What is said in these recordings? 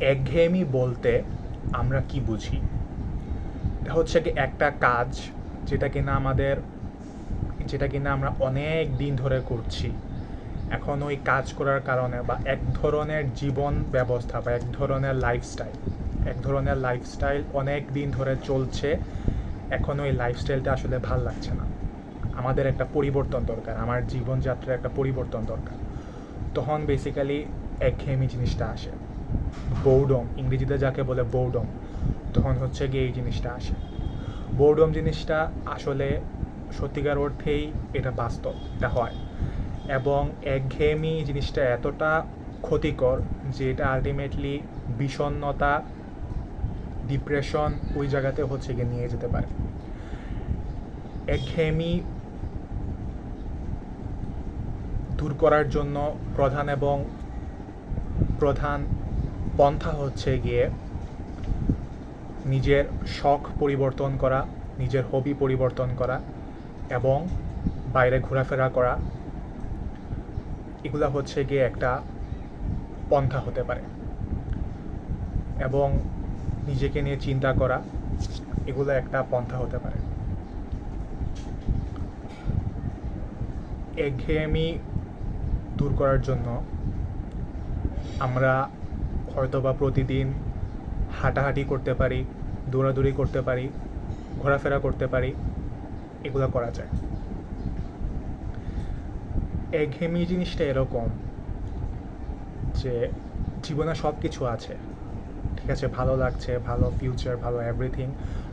একঘেয়েমি বলতে আমরা কি বুঝি? এটা হচ্ছে কি একটা কাজ যেটা কিনা আমরা অনেক দিন ধরে করছি। এখন ওই কাজ করার কারণে বা এক ধরনের জীবন ব্যবস্থা বা এক ধরনের লাইফস্টাইল অনেক দিন ধরে চলছে। এখন ওই লাইফস্টাইলটা আসলে ভাল লাগছে না, আমাদের একটা পরিবর্তন দরকার, আমার জীবনযাত্রার একটা পরিবর্তন দরকার। তখন বেসিক্যালি একঘেয়েমি জিনিসটা আসে, বোর্ডম ইংরেজিতে যাকে বলে বোর্ডম। তখন হচ্ছে গিয়ে এই জিনিসটা আসে। বোর্ডম জিনিসটা আসলে সত্যিকার অর্থেই এটা বাস্তব, এটা হয়। এবং একঘেয়েমি জিনিসটা এতটা ক্ষতিকর যে এটা আলটিমেটলি বিষণ্ণতা, ডিপ্রেশন ওই জায়গাতে হচ্ছে গিয়ে নিয়ে যেতে পারে। একঘেয়েমি দূর করার জন্য প্রধান পন্থা হচ্ছে গিয়ে নিজের শখ পরিবর্তন করা, নিজের হবি পরিবর্তন করা এবং বাইরে ঘোরাফেরা করা। এগুলা হচ্ছে গিয়ে একটা পন্থা হতে পারে। এবং নিজেকে নিয়ে চিন্তা করা, এগুলো একটা পন্থা হতে পারে। একঘেয়েমি দূর করার জন্য আমরা হয়তোবা প্রতিদিন হাঁটাহাঁটি করতে পারি, দৌড়াদৌড়ি করতে পারি, ঘোরাফেরা করতে পারি, এগুলো করা যায়। একঘেয়েমি জিনিসটা এরকম যে জীবনে সব কিছু আছে, ঠিক আছে, ভালো লাগছে, ভালো ফিউচার, ভালো এভরিথিং,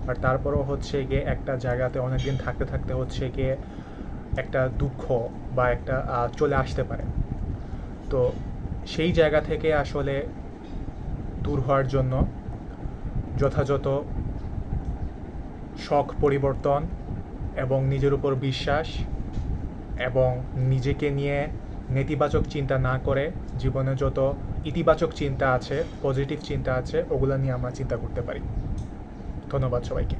আর তারপরও হচ্ছে গিয়ে একটা জায়গাতে অনেকদিন থাকতে থাকতে হচ্ছে গিয়ে একটা দুঃখ বা একটা চলে আসতে পারে। তো সেই জায়গা থেকে আসলে দূর হওয়ার জন্য যথাযথ শখ পরিবর্তন এবং নিজের উপর বিশ্বাস এবং নিজেকে নিয়ে নেতিবাচক চিন্তা না করে জীবনে যত ইতিবাচক চিন্তা আছে, পজিটিভ চিন্তা আছে, ওগুলো নিয়ে আমরা চিন্তা করতে পারি। ধন্যবাদ সবাইকে।